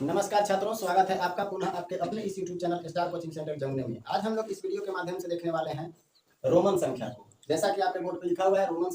नमस्कार छात्रों, स्वागत है आपका पुनः आपके अपने इस YouTube channel star coaching centre जमुने में। आज हम लोग इस वीडियो के माध्यम से देखने वाले हैं रोमन संख्या को। जैसा कि आपके बोर्ड पर लिखा हुआ है रोमन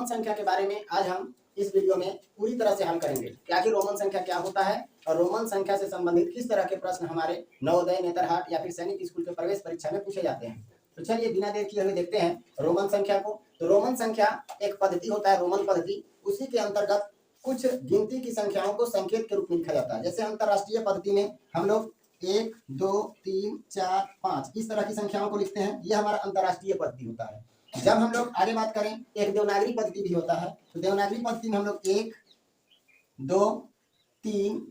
संख्या के बारे में आज हम इस वीडियो में पूरी तरह से हल करेंगे कि आखिर रोमन संख्या क्या होता है और रोमन संख्या से संबंधित किस तरह के प्रश्न हमारे नवोदय, नेतरहाट या फिर सैनिक स्कूल के प्रवेश परीक्षा में पूछे जाते हैं। तो चलिए बिना देर किए हुए देखते हैं रोमन संख्या को। तो रोमन संख्या एक पद्धति होता है, रोमन पद्धति। उसी के अंतर्गत कुछ गिनती की संख्याओं को संकेत के रूप में लिखा जाता है। जैसे अंतरराष्ट्रीय पद्धति में हम लोग 1, 2, 3, 4, 5 इस तरह की संख्याओं को लिखते हैं। यह हमारा अंतरराष्ट्रीय पद्धति होता है। जब हम लोग आगे बात करें, एक देवनागरी पद्धति भी होता है। तो देवनागरी पद्धति में हम लोग 1, 2, 3,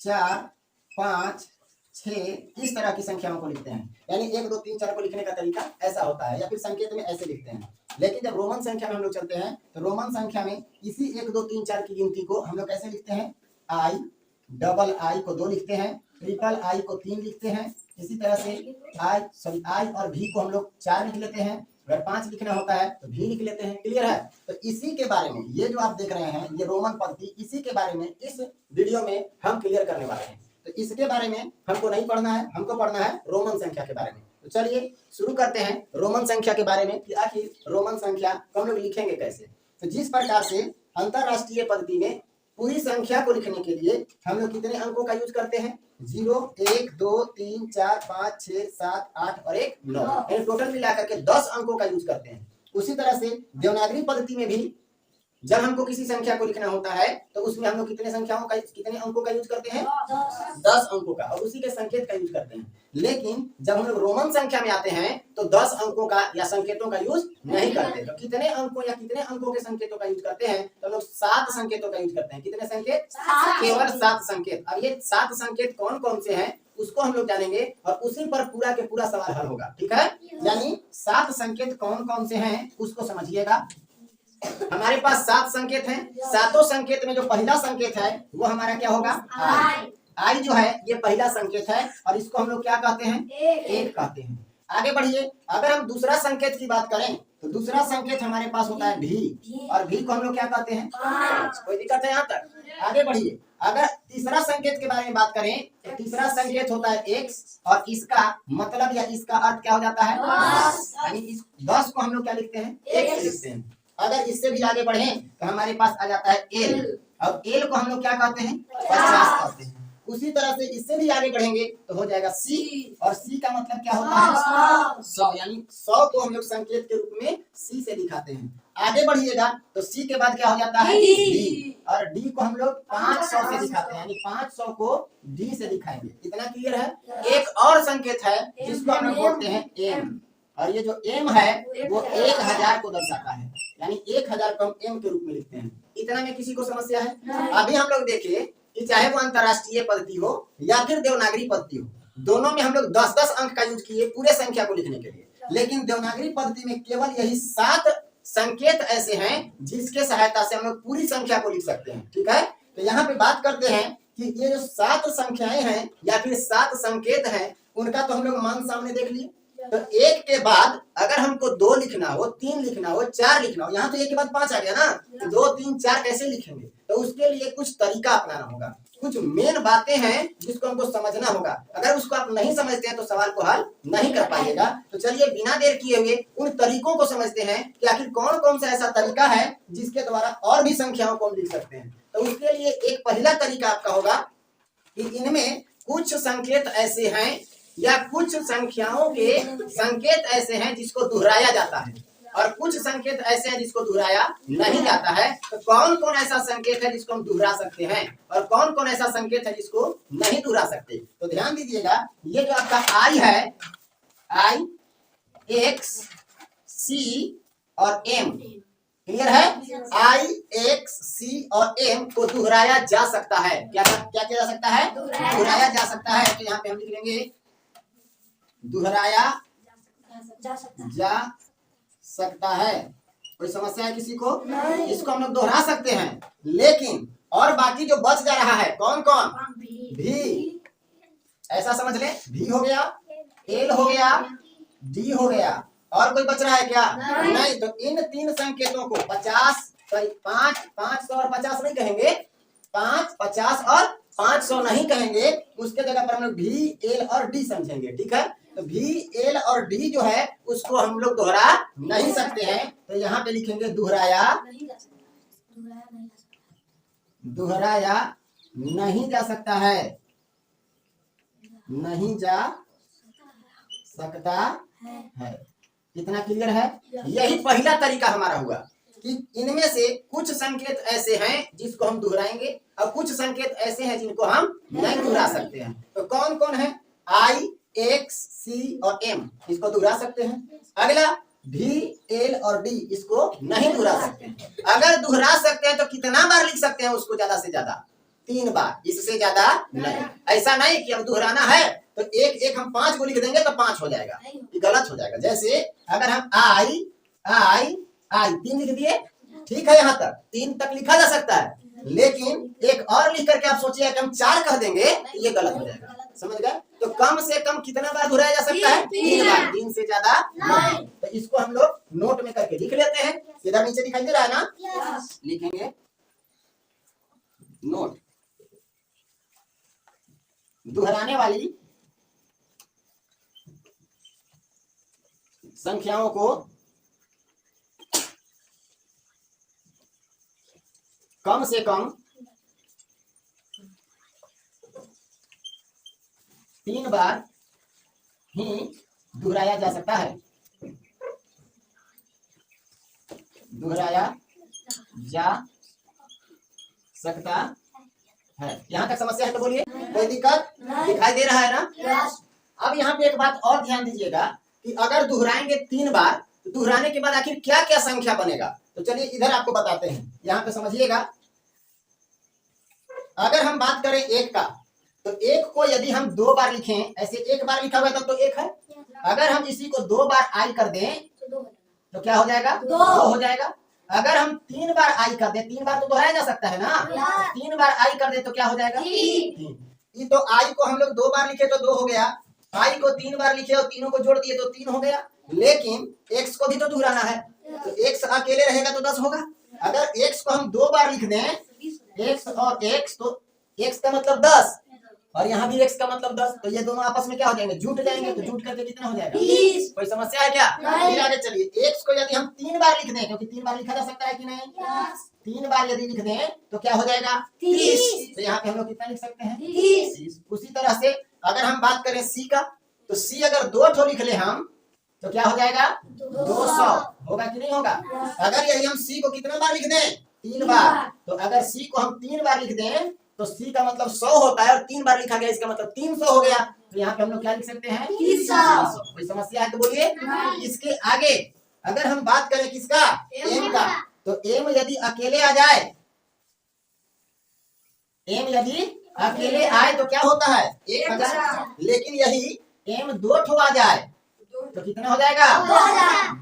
4, 5, 6 इस तरह की संख्याओं को लिखते हैं। यानी 1, 2, 3, 4 को लिखने का तरीका ऐसा होता है, या फिर संकेत में ऐसे लिखते हैं। लेकिन जब रोमन संख्या में हम लोग चलते हैं तो रोमन संख्या में इसी 1, 2, 3, 4 की गिनती को हम लोग कैसे लिखते हैं? आई, डबल आई को 2 लिखते हैं, ट्रिपल आई को 3 लिखते हैं। इसी तरह से आई और भी को हम लोग 4 लिख लेते हैं। अगर 5 लिखना होता है तो भी लिख लेते हैं। क्लियर है? तो इसी के बारे में ये जो आप देख रहे हैं ये रोमन पद्धति, इसी के बारे में इस वीडियो में हम क्लियर करने वाले हैं। तो इसके बारे में हमको नहीं पढ़ना है, हमको पढ़ना है रोमन संख्या के बारे में। तो चलिए शुरू करते हैं रोमन संख्या के बारे में कि आखिर रोमन संख्या को हम लोग लिखेंगे कैसे। तो जिस प्रकार से अंतरराष्ट्रीय पद्धति में पूरी संख्या को लिखने के लिए हम लोग कितने अंकों का यूज करते हैं? 0, 1, 2, 3, 4, 5, 6, 7, 8 और 1, 9 यानी टोटल मिलाकर के 10 अंकों का यूज करते हैं। उसी तरह से देवनागरी पद्धति में भी जब हमको किसी संख्या को लिखना होता है तो उसमें हम लोग कितने अंकों का यूज करते हैं? 10 अंकों का, और उसी के संकेत का यूज करते हैं। लेकिन जब हम लोग रोमन संख्या में आते हैं तो 10 अंकों का या संकेतों का यूज नहीं करते। तो कितने अंकों या कितने अंकों के संकेतों का यूज करते हैं? तो हम लोग 7 संकेतों का यूज करते हैं। कितने संकेत? केवल 7 संकेत। अब ये 7 संकेत कौन कौन से हैं उसको हम लोग जानेंगे और उसी पर पूरा के पूरा सवाल हल होगा। ठीक है? यानी 7 संकेत कौन कौन से हैं उसको समझिएगा। हमारे पास 7 संकेत हैं। 7 संकेत में जो पहला संकेत है वो हमारा क्या होगा? आई जो है ये पहला संकेत है और इसको हम लोग क्या कहते हैं? 1 कहते हैं। आगे बढ़िए, अगर हम दूसरा संकेत की बात करें तो दूसरा संकेत हमारे पास होता है भी, और भी को हम लोग क्या कहते हैं? 5। कोई दिक्कत है यहाँ तक? आगे बढ़िए, अगर तीसरा संकेत के बारे में बात करें तो तीसरा संकेत होता है x, और इसका मतलब या इसका अर्थ क्या हो जाता है? 10। यानी इस 10 को हम लोग क्या लिखते हैं? 1 लिखते हैं। अगर इससे भी आगे बढ़े तो हमारे पास आ जाता है एल, और एल को हम लोग क्या कहते हैं? 50 कहते हैं। उसी तरह से इससे भी आगे बढ़ेंगे तो हो जाएगा सी, और सी का मतलब क्या होता है? 100। यानी 100 को हम लोग संकेत के रूप में सी से दिखाते हैं। आगे बढ़िएगा तो सी के बाद क्या हो जाता है? डी, और डी को हम लोग 500 से दिखाते हैं। यानी 500 को डी से दिखाएंगे। इतना क्लियर है? एक और संकेत है जिसको हम लोग बोलते हैं एम, और ये जो एम है वो 1000 को दर्शाता है। यानी 1000 को हम एम के रूप में लिखते हैं। इतना में किसी को समस्या है? अभी हम लोग देखिए कि चाहे वो अंतरराष्ट्रीय पद्धति हो या फिर देवनागरी पद्धति हो, दोनों में हम लोग 10-10 अंक का यूज किए पूरे संख्या को लिखने के लिए। लेकिन देवनागरी पद्धति में केवल यही 7 संकेत ऐसे हैं जिसके सहायता से हम लोग पूरी संख्या को लिख सकते हैं। ठीक है? तो यहाँ पे बात करते हैं कि ये जो 7 संख्याएं हैं या फिर 7 संकेत हैं उनका तो हम लोग मान सामने देख लिए। तो 1 के बाद अगर हमको 2 लिखना हो, 3 लिखना हो, 4 लिखना हो, यहाँ तो 1 के बाद 5 आ गया ना, तो 2, 3, 4 कैसे लिखेंगे? तो उसके लिए कुछ तरीका अपनाना होगा। कुछ मेन बातें हैं जिसको हमको समझना होगा। अगर उसको आप नहीं समझते हैं तो सवाल को हल नहीं कर पाइएगा। तो चलिए बिना देर किए हुए उन तरीकों को समझते हैं कि आखिर कौन कौन सा ऐसा तरीका है जिसके द्वारा और भी संख्याओं को हम लिख सकते हैं। तो उसके लिए एक पहला तरीका आपका होगा कि इनमें कुछ संकेत ऐसे हैं या कुछ संख्याओं के संकेत ऐसे हैं जिसको दोहराया जाता है, और कुछ संकेत ऐसे हैं जिसको दोहराया नहीं जाता है। तो कौन कौन ऐसा संकेत है जिसको हम दोहरा सकते हैं और कौन कौन ऐसा संकेत है जिसको नहीं दोहरा सकते? तो ध्यान दीजिएगा, ये जो आपका आई है, आई, एक्स, सी और एम, क्लियर है? आई, एक्स, सी और एम को दोहराया जा सकता है। क्या किया जा सकता है? दोहराया जा सकता है। तो यहाँ पे हम लिख लेंगे दोहराया जा सकता है। कोई समस्या है किसी को? इसको हम लोग दोहरा सकते हैं, लेकिन और बाकी जो बच जा रहा है कौन कौन? भी, ऐसा समझ ले। भी हो गया, एल हो गया, डी हो गया, और कोई बच रहा है क्या? नहीं। तो इन 3 संकेतों को 500 और 50 नहीं कहेंगे, 5, 50 और 500 नहीं कहेंगे, उसके जगह पर हम लोग भी, एल और डी समझेंगे। ठीक है, तो भी, एल और डी जो है उसको हम लोग दोहरा नहीं सकते हैं, तो यहाँ पे लिखेंगे दोहराया नहीं जा सकता है, नहीं जा सकता है। कितना क्लियर है? यही पहला तरीका हमारा हुआ कि इनमें से कुछ संकेत ऐसे हैं जिसको हम दोहराएंगे और कुछ संकेत ऐसे हैं जिनको हम नहीं दोहरा सकते हैं। तो कौन कौन है? आई, एक्स, सी और एम, इसको दोहरा सकते हैं। अगला भी, एल और डी, इसको नहीं दोहरा सकते हैं। अगर दोहरा सकते हैं तो कितना बार लिख सकते हैं उसको? ज्यादा से ज्यादा 3 बार, इससे ज्यादा नहीं। ऐसा नहीं कि हम दोहराना है तो एक एक हम 5 को लिख देंगे तो 5 हो जाएगा, ये गलत हो जाएगा। जैसे अगर हम आई आई आई 3 लिख दिए, ठीक है, यहाँ तक 3 तक लिखा जा सकता है, लेकिन एक और लिख करके आप सोचिए कि हम 4 कह देंगे, ये गलत हो जाएगा। समझ गए? तो कम से कम कितना बार दोहराया जा सकता है? 3 बार, 3 से ज्यादा नहीं। तो इसको हम लोग नोट में करके लिख लेते हैं। इधर नीचे दिखाई दे रहा है ना? लिखेंगे नोट, दोहराने वाली संख्याओं को कम से कम 3 बार ही दोहराया जा सकता है, दोहराया जा सकता है। यहाँ तक समस्या है तो बोलिए, कोई दिक्कत दिखाई दे रहा है ना? अब यहाँ पे एक बात और ध्यान दीजिएगा कि अगर दोहराएंगे 3 बार तो दोहराने के बाद आखिर क्या क्या संख्या बनेगा। तो चलिए इधर आपको बताते हैं, यहाँ पे समझिएगा। अगर हम बात करें 1 का, तो 1 को यदि हम 2 बार लिखें, ऐसे 1 बार लिखा हुआ है तब तो 1 है। अगर हम इसी को 2 बार आई कर दें तो क्या हो जाएगा? 2 हो जाएगा। अगर हम 3 बार आई कर दें, 3 बार तो दोहराया जा सकता है ना, 3 बार आई कर दें तो क्या हो जाएगा? 3। ये तो आई को हम लोग 2 बार लिखे तो 2 हो गया, आई को 3 बार लिखे और तीनों को जोड़ दिए तो 3 हो गया। लेकिन एक्स को भी तो दोहराना है, तो एक्स अकेले रहेगा तो 10 होगा। अगर एक्स को हम 2 बार लिख दें, एक्स और एक्स, तो एक्स का मतलब 10 और यहाँ भी एक्स का मतलब 10, तो ये दोनों आपस में क्या हो जाएंगे? जुट जाएंगे। तो जुट करके कितना हो जाएगा? 20। कोई समस्या है क्या? फिर आगे चलिए, एक्स को यदि हम 3 बार लिख दें, क्योंकि 3 बार लिखा जा सकता है कि नहीं? 3 बार यदि लिख दें तो क्या हो जाएगा? 30। तो यहाँ पे हम लोग कितना लिख सकते हैं? 30। उसी तरह से अगर हम बात करें सी का, तो सी अगर 2 ठो लिख ले हम तो क्या हो जाएगा? 200 होगा कि नहीं होगा? अगर यही हम सी को कितना बार लिख दें? 3 बार, तो अगर सी को हम 3 बार लिख दें तो सी का मतलब 100 होता है और 3 बार लिखा गया, इसका मतलब 300 हो गया। तो यहाँ पे हम लोग क्या लिख सकते हैं? 300। कोई समस्या है तो बोलिए। इसके आगे अगर हम बात करें किसका? एम का, तो एम यदि अकेले आ जाए, एम यदि अकेले आए तो क्या होता है? 1000। लेकिन यही एम 2 ठो आ जाए तो कितना हो जाएगा?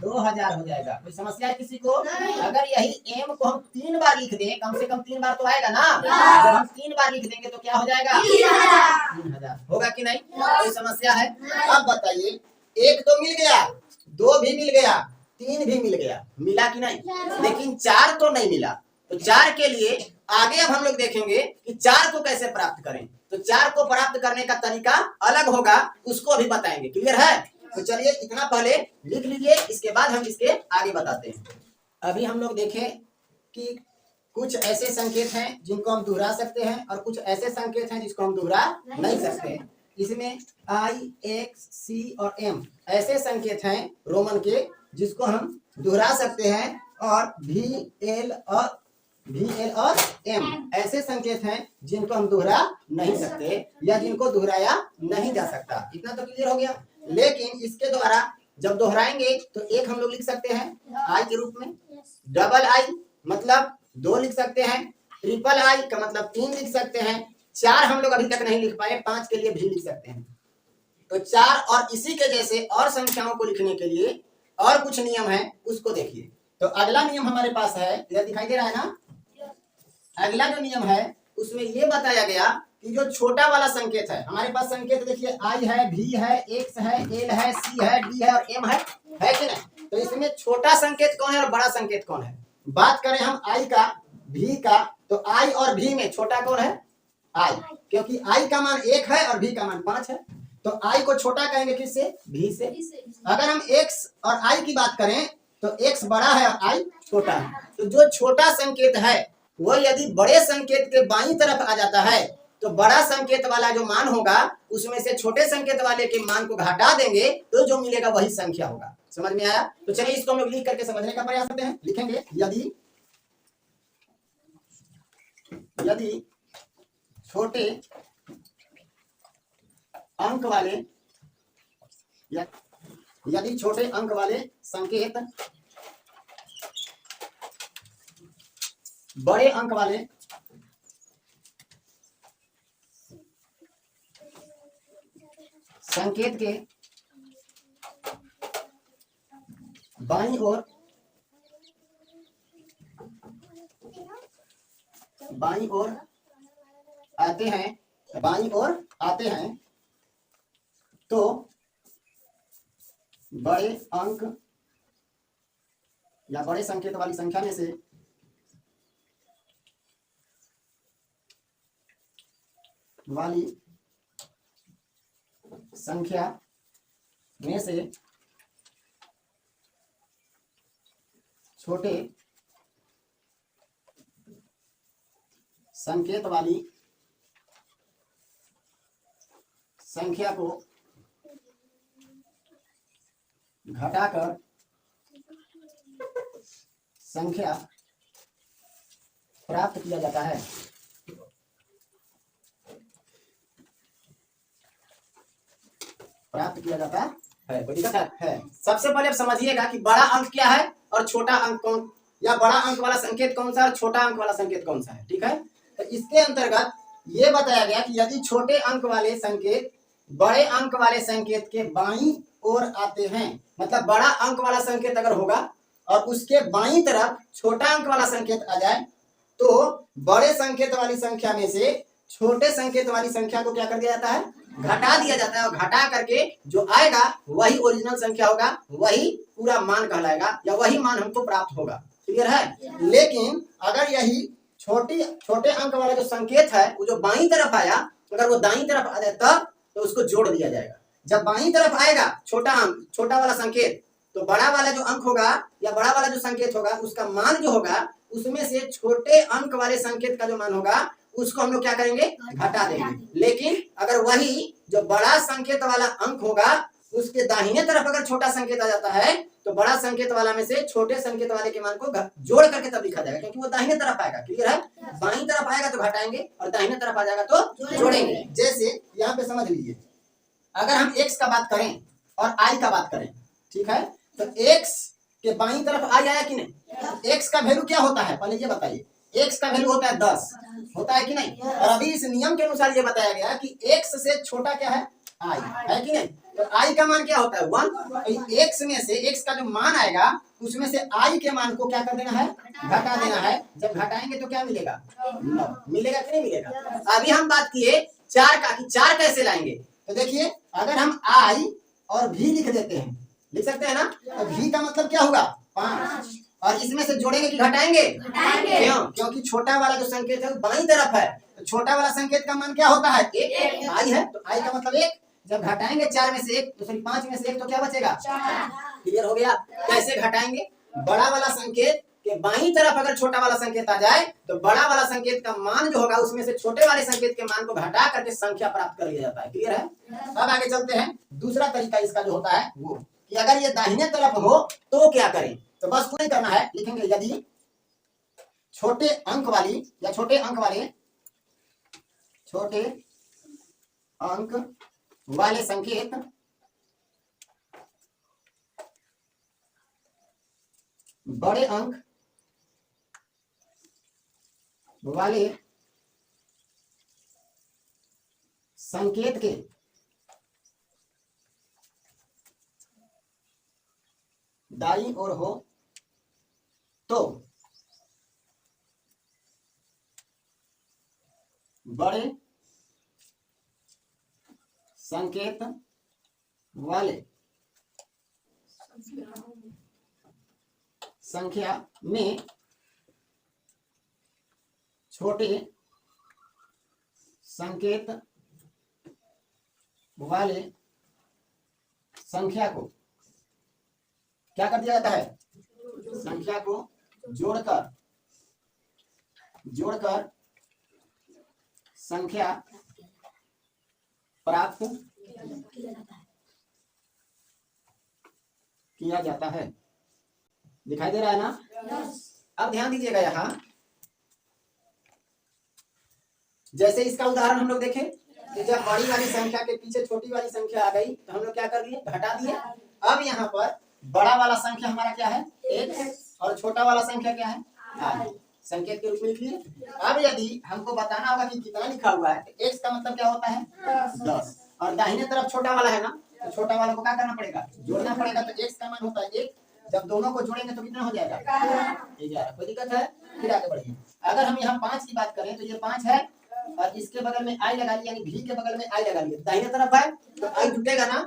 2000 हो जाएगा। कोई समस्या है किसी को? अगर यही एम को हम 3 बार लिख दें, कम से कम 3 बार तो आएगा ना, जब हम 3 बार लिख देंगे तो क्या हो जाएगा? 3000 होगा कि नहीं? कोई समस्या है? अब बताइए, 1 तो मिल गया, 2 भी मिल गया, 3 भी मिल गया, मिला कि नहीं? लेकिन 4 तो नहीं मिला। तो 4 के लिए आगे अब हम लोग देखेंगे कि 4 को कैसे प्राप्त करें। तो 4 को प्राप्त करने का तरीका अलग होगा, उसको अभी बताएंगे। क्लियर है? तो चलिए इतना पहले लिख लीजिए, इसके बाद हम इसके आगे बताते हैं। अभी हम लोग देखें कि कुछ ऐसे संकेत हैं जिनको हम दोहरा सकते हैं और कुछ ऐसे संकेत हैं जिसको हम दोहरा नहीं सकते हैं। इसमें आई, एक्स, सी और एम ऐसे संकेत हैं रोमन के जिसको हम दोहरा सकते हैं, और भी, एल और एम ऐसे संकेत हैं जिनको हम दोहरा नहीं सकते या जिनको दोहराया नहीं जा सकता। इतना तो क्लियर हो गया। लेकिन इसके द्वारा जब दोहराएंगे तो एक हम लोग लिख सकते हैं आई के रूप में, डबल आई मतलब 2 लिख सकते हैं, ट्रिपल आई का मतलब 3 लिख सकते हैं, 4 हम लोग अभी तक नहीं लिख पाए, 5 के लिए भी लिख सकते हैं। तो 4 और इसी के जैसे और संख्याओं को लिखने के लिए और कुछ नियम है, उसको देखिए। तो अगला नियम हमारे पास है, इधर दिखाई दे रहा है ना? अगला जो नियम है उसमें ये बताया गया कि जो छोटा वाला संकेत है, हमारे पास संकेत देखिए, आई है, भी है, एक्स है, एल है, सी है, डी है और एम है कि नहीं? तो इसमें छोटा संकेत कौन है और बड़ा संकेत कौन है? बात करें हम आई का, भी का, तो आई और भी में छोटा कौन है? आई, क्योंकि आई का मान 1 है और भी का मान 5 है, तो आई को छोटा कहेंगे किससे? भी से। अगर हम x और i की बात करें तो x बड़ा है और i छोटा है, तो जो छोटा संकेत है वो यदि बड़े संकेत के बाईं तरफ आ जाता है तो बड़ा संकेत वाला जो मान होगा उसमें से छोटे संकेत वाले के मान को घटा देंगे तो जो मिलेगा वही संख्या होगा। समझ में आया? तो चलिए इसको हम लोग लिख करके समझने का प्रयास करते हैं। लिखेंगे यदि छोटे अंक वाले यदि छोटे अंक वाले संकेत बड़े अंक वाले संकेत के बाईं ओर आते हैं तो बड़े अंक या बड़े संकेत वाली संख्या में से छोटे संकेत वाली संख्या को घटाकर संख्या प्राप्त किया जाता है। कोई दिक्कत है? सबसे पहले आप समझिएगा कि बड़ा अंक क्या है और छोटा अंक कौन, या बड़ा अंक वाला संकेत कौन सा और छोटा अंक वाला संकेत कौन सा है। ठीक है, तो इसके अंतर्गत ये बताया गया कि यदि छोटे अंक वाले संकेत बड़े अंक वाले संकेत के बाईं ओर आते हैं, मतलब बड़ा अंक वाला संकेत अगर होगा और उसके बाईं तरफ छोटा अंक वाला संकेत आ जाए तो बड़े संकेत वाली संख्या में से छोटे संकेत वाली संख्या को क्या कर दिया जाता है? घटा दिया जाता है, और घटा करके जो आएगा वही ओरिजिनल संख्या होगा, वही पूरा मान कहलाएगा या वही मान हमको प्राप्त होगा। क्लियर है? लेकिन अगर यही छोटे अंक वाला जो संकेत है वो जो बाईं तरफ आया, अगर वो दाईं तरफ आ जाए तब तो उसको जोड़ दिया जाएगा। जब बाईं तरफ आएगा छोटा वाला संकेत, तो बड़ा वाला जो अंक होगा या बड़ा वाला जो संकेत होगा उसका मान जो होगा उसमें से छोटे अंक वाले संकेत का जो मान होगा उसको हम लोग क्या करेंगे? घटा देंगे। लेकिन अगर वही जो बड़ा संकेत वाला अंक होगा उसके दाहिने तरफ अगर छोटा संकेत आ जाता है तो बड़ा संकेत वाला में से छोटे संकेत वाले के मान को जोड़ करके तब लिखा जाएगा, क्योंकि वो दाहिने तरफ आएगा। क्लियर है? बाईं तरफ आएगा तो घटाएंगे और दाहिने तरफ आ जाएगा तो जोड़ेंगे। जैसे यहाँ पे समझ लीजिए, अगर हम x का बात करें और i का बात करें, ठीक है, तो x के बाईं तरफ आ जाएगा कि नहीं? x का वैल्यू क्या होता है पहले ये बताइए? x का वैल्यू होता है 10, होता है कि नहीं? और अभी इस नियम के अनुसार ये बताया गया कि x से छोटा क्या है? i है कि नहीं? तो i का मान क्या होता है? 1। x में से x का जो मान आएगा उसमें से i के मान को क्या कर देना है? घटा देना है। जब घटाएंगे तो क्या मिलेगा? 9 मिलेगा कि नहीं मिलेगा? अभी हम बात किए 4 का, कि 4 कैसे लाएंगे। तो देखिए, अगर हम i और v लिख देते हैं, लिख सकते हैं ना, तो v का मतलब क्या होगा? 5। और इसमें से जोड़ेंगे कि घटाएंगे? क्यों? क्योंकि छोटा वाला जो संकेत है वो बाईं तरफ है, तो छोटा वाला संकेत का मान क्या होता है? 1 आई है, तो आई का मतलब 1। जब घटाएंगे 4 में से 1 तो सॉरी 5 में से 1 तो क्या बचेगा? 4। क्लियर हो गया? कैसे घटाएंगे? बड़ा वाला संकेत के बाईं तरफ अगर छोटा वाला संकेत आ जाए तो बड़ा वाला संकेत का मान जो होगा उसमें से छोटे वाले संकेत के मान को घटा करके संख्या प्राप्त कर लिया जाता है। क्लियर है? अब आगे चलते हैं। दूसरा तरीका इसका जो होता है वो कि अगर ये दाहिने तरफ हो तो क्या करें। तो बस पूरी करना है, लिखेंगे यदि छोटे अंक वाले संकेत बड़े अंक वाले संकेत के दाईं ओर हो तो बड़े संकेत वाले संख्या में छोटे संकेत वाले संख्या को क्या कर दिया जाता है, संख्या को जोड़कर संख्या प्राप्त किया जाता है। दिखाई दे रहा है ना? अब ध्यान दीजिएगा यहाँ, जैसे इसका उदाहरण हम लोग देखें कि जब बड़ी वाली संख्या के पीछे छोटी वाली संख्या आ गई तो हम लोग क्या कर दिए, घटा दिए। अब यहाँ पर बड़ा वाला संख्या हमारा क्या है, x, और छोटा वाला संख्या क्या है, i, संकेत के रूप में लिख लिए। अब यदि हमको बताना होगा कि कितना लिखा हुआ है तो x का मतलब क्या होता है, 10, और दाहिने तरफ छोटा वाला है ना, तो छोटा वाला को क्या करना पड़ेगा, जोड़ना पड़ेगा। तो x का मान होता है 1, जब दोनों को जोड़ेंगे तो कितना हो जाएगा, 11। कोई दिक्कत है? फिर आगे बढ़िए। अगर हम यहाँ 5 की बात करें तो ये 5 है और इसके बगल में i लगा लिया, यानी v के बगल में i लगा लिया, दाहिने तरफ है तो i जुटेगा ना,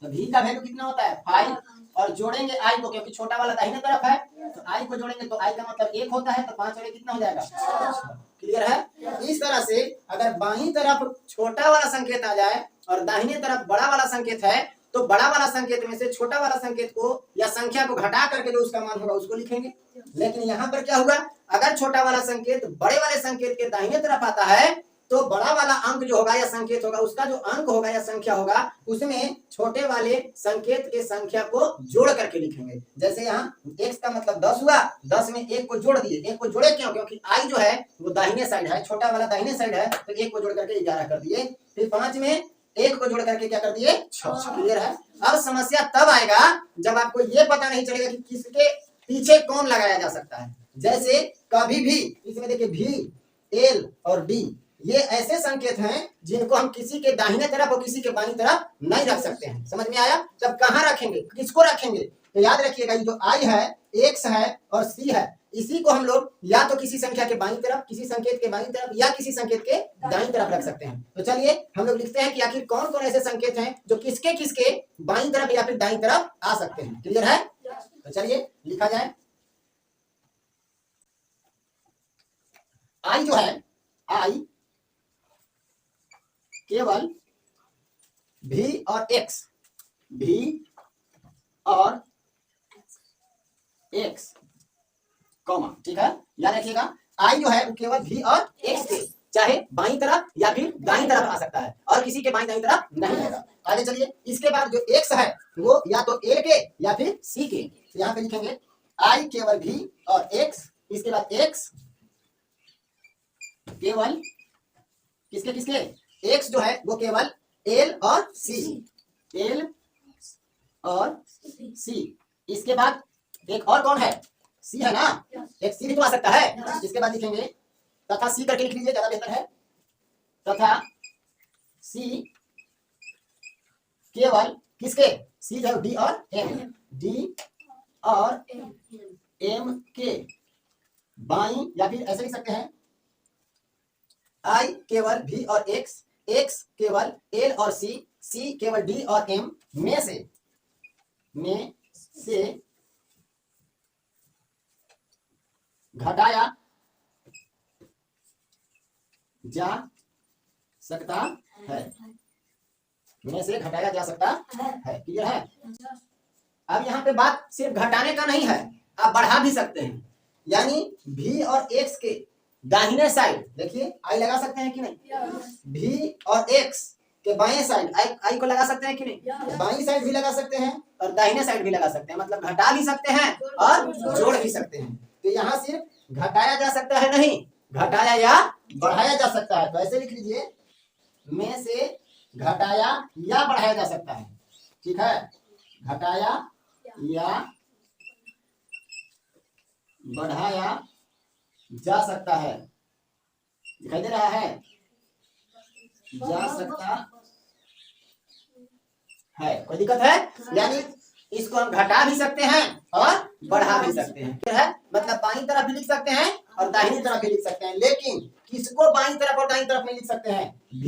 तो v का वैल्यू कितना होता है 5, और जोड़ेंगे i को, क्योंकि छोटा वाला दाहिने तरफ है तो i को जोड़ेंगे तो i का मतलब 1 होता है, तो 5 और 1 कितना हो जाएगा, 6। क्लियर है? इस तरह से अगर बाईं तरफ छोटा वाला संकेत आ जाए और दाहिने तरफ बड़ा वाला संकेत है तो बड़ा वाला संकेत में से छोटा वाला संकेत को या संख्या को घटा करके जो उसका मान होगा उसको लिखेंगे। लेकिन यहाँ पर क्या होगा, अगर छोटा वाला संकेत बड़े वाले संकेत के दाहिने तरफ आता है तो बड़ा वाला अंक जो होगा या संकेत होगा, उसका जो अंक होगा या संख्या होगा, उसमें छोटे वाले संकेत के संख्या को जोड़ करके लिखेंगे। जैसे यहाँ x का मतलब 10 हुआ, 10 में 1 को जोड़ दिए। 1 को जोड़े क्यों, क्योंकि i जो है वो दाहिने साइड है, छोटा वाला दाहिने साइड है, तो 1 को जोड़ करके 11 कर दिए। फिर 5 में 1 को जोड़ करके क्या कर दिए, 6। क्लियर है? अब समस्या तब आएगा जब आपको ये पता नहीं चलेगा कि किसके पीछे कौन लगाया जा सकता है। जैसे कभी भी इसमें देखिए v, l और d, ये ऐसे संकेत हैं जिनको हम किसी के दाहिने तरफ और किसी के बाईं तरफ नहीं रख सकते हैं। समझ में आया? जब कहाँ रखेंगे, किसको रखेंगे, तो याद रखिएगा ये जो i है, x है और c है, इसी को हम लोग या तो किसी संख्या के बाईं तरफ, किसी संकेत के बाईं तरफ या किसी संकेत के दाईं तरफ रख सकते हैं। तो चलिए हम लोग लिखते हैं कि आखिर कौन कौन ऐसे संकेत हैं जो किसके किसके बाईं तरफ या फिर दाईं तरफ आ सकते हैं। क्लियर है? तो चलिए लिखा जाए। i जो है, i केवल v और x, v और x, कॉमा, ठीक है? याद रखिएगा i जो है वो केवल v और x के चाहे बाईं तरफ या फिर दाईं तरफ आ सकता है और किसी के बाईं दाईं तरफ नहीं आएगा। आगे चलिए, इसके बाद जो x है वो या तो l के या फिर c के, तो यहाँ पे लिखेंगे i केवल v और x, इसके बाद x केवल किसके किसके, x जो है वो केवल l और c, l और c। इसके बाद एक और कौन है, c है ना, एक c भी तो आ सकता है। इसके बाद लिखेंगे तथा c करके लिख लीजिए, ज्यादा बेहतर है। तथा c केवल किसके, c जो है d और m, d और m के बाईं, या फिर ऐसे लिख सकते हैं i केवल v और x केवल l और c केवल d और m में से घटाया जा सकता है, में से घटाया जा सकता है। क्लियर है? अब यहाँ पे बात सिर्फ घटाने का नहीं है, आप बढ़ा भी सकते हैं। यानी v और x के दाहिने साइड देखिए i लगा सकते हैं कि नहीं, v और x के बाएं साइड i को लगा सकते हैं कि नहीं, बाईं साइड भी लगा सकते हैं और दाहिने साइड भी लगा सकते हैं, मतलब घटा भी सकते हैं और जोड़ भी सकते हैं। तो यहाँ सिर्फ घटाया जा सकता है नहीं, घटाया या बढ़ाया जा सकता है। तो ऐसे लिख लीजिए, में से घटाया या बढ़ाया जा सकता है। ठीक है, घटाया या बढ़ाया जा सकता है। दिखाई दे रहा है? जा सकता है। कोई दिक्कत है? यानी इसको हम घटा भी सकते हैं और बढ़ा भी सकते हैं। फिर है मतलब बाईं तरफ भी लिख सकते हैं और दाहिनी तरफ भी लिख सकते हैं, लेकिन किसको बाईं तरफ और दाहिनी तरफ में लिख सकते हैं, v,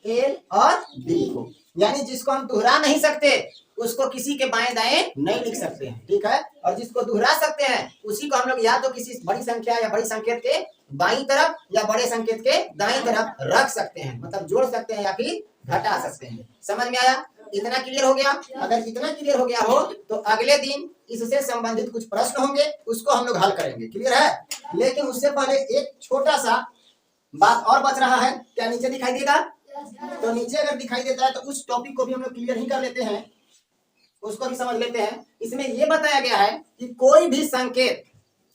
l और d को। यानी जिसको हम दोहरा नहीं सकते उसको किसी के बाएं दाएं नहीं लिख सकते हैं, ठीक है। और जिसको दोहरा सकते हैं उसी को हम लोग या तो किसी बड़ी संख्या या बड़ी संकेत के बाईं तरफ या बड़े संकेत के दाईं तरफ रख सकते हैं, मतलब जोड़ सकते हैं या फिर घटा सकते हैं। समझ में आया? इतना क्लियर हो गया? अगर इतना क्लियर हो गया हो तो अगले दिन इससे संबंधित कुछ प्रश्न होंगे, उसको हम लोग हल करेंगे। क्लियर है? लेकिन उससे पहले एक छोटा सा बात और बच रहा है। क्या नीचे दिखाई देगा? तो नीचे अगर दिखाई देता है तो उस टॉपिक को भी हम लोग क्लियर ही कर लेते हैं, उसको भी समझ लेते हैं। इसमें यह बताया गया है कि कोई भी संकेत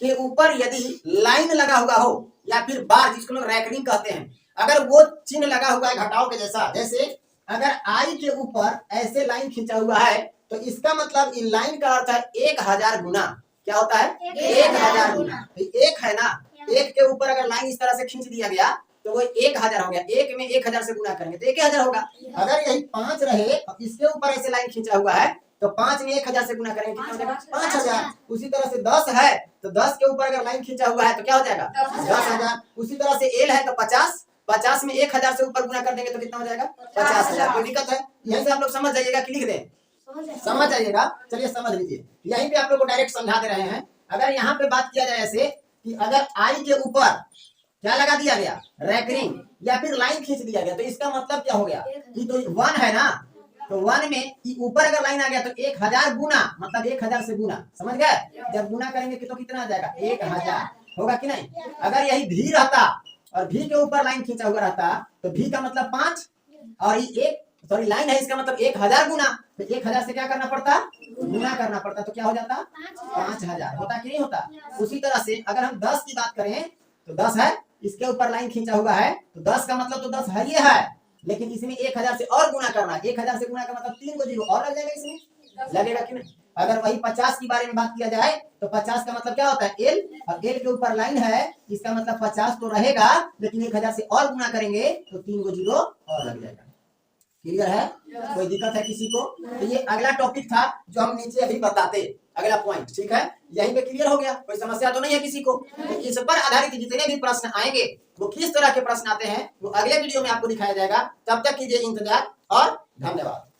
के ऊपर यदि लाइन लगा हुआ हो या फिर बार, जिसको लोग रैंकरिंग कहते हैं, अगर वो चिन्ह लगा हुआ है घटाव के जैसा, जैसे अगर आई के ऊपर ऐसे लाइन खींचा हुआ है तो इसका मतलब इन लाइन का अर्थ है 1000 गुना। क्या होता है? 1000 गुना। एक है ना, एक के ऊपर अगर लाइन इस तरह से खींच दिया गया तो वो 1000 हो गया। एक में 1000 से गुना करेंगे तो 1000 होगा। अगर यही 5 रहे और इसके ऊपर ऐसे लाइन खींचा हुआ है तो 5 में 1000 से गुना करेंगे, कितना हो जाएगा? 5000। उसी तरह से 10 है तो 10 के ऊपर अगर लाइन खींचा हुआ है तो क्या हो जाएगा? 10000। उसी तरह से एल है तो 50 में 1000 से ऊपर गुना कर देंगे तो कितना हो जाएगा? 50000। कोई दिक्कत है? यहीं से आप लोग समझ जाइएगा कि लिख दें? समझ जाइएगा। चलिए समझ लीजिए, यहीं पे आप लोग को डायरेक्ट समझा दे रहे हैं। अगर यहाँ पे बात किया जाए ऐसे कि अगर आई के ऊपर क्या लगा दिया गया? रैंकरिंग या फिर लाइन खींच दिया गया तो इसका मतलब क्या हो गया? कि तो 1 है ना, तो 1 में ऊपर अगर लाइन आ गया तो 1000 गुना, मतलब 1000 से गुना। समझ गए? जब गुना करेंगे तो कितना आ जाएगा? 1000 होगा कि नहीं? अगर यही भी रहता और भी के ऊपर लाइन खींचा हुआ रहता तो भी का मतलब 5 और ये लाइन है, इसका मतलब 1000 गुना, तो 1000 से क्या करना पड़ता? गुना करना पड़ता। तो क्या हो जाता? 5000 होता कि नहीं होता? उसी तरह से अगर हम 10 की बात करें तो 10 है, इसके ऊपर लाइन खींचा हुआ है तो 10 का मतलब तो 10 है ये है, लेकिन इसमें 1000 से और गुना करना है। 1000 से गुना का मतलब 3 को 0 और लग जाएगा, इसमें लगेगा कि नहीं? अगर वही 50 के बारे में बात किया जाए तो 50 का मतलब क्या होता है? एल, और एल के ऊपर लाइन है, इसका मतलब 50 तो रहेगा, लेकिन 1000 से और गुना करेंगे तो 3 को 0 और लग जाएगा। क्लियर है? कोई दिक्कत है किसी को? तो ये अगला टॉपिक था जो हम नीचे अभी बताते, अगला पॉइंट। ठीक है, यहीं पे क्लियर हो गया? कोई समस्या तो नहीं है किसी को? तो इस पर आधारित जितने भी प्रश्न आएंगे वो किस तरह के प्रश्न आते हैं वो अगले वीडियो में आपको दिखाया जाएगा। तब तक कीजिए इंतजार और धन्यवाद।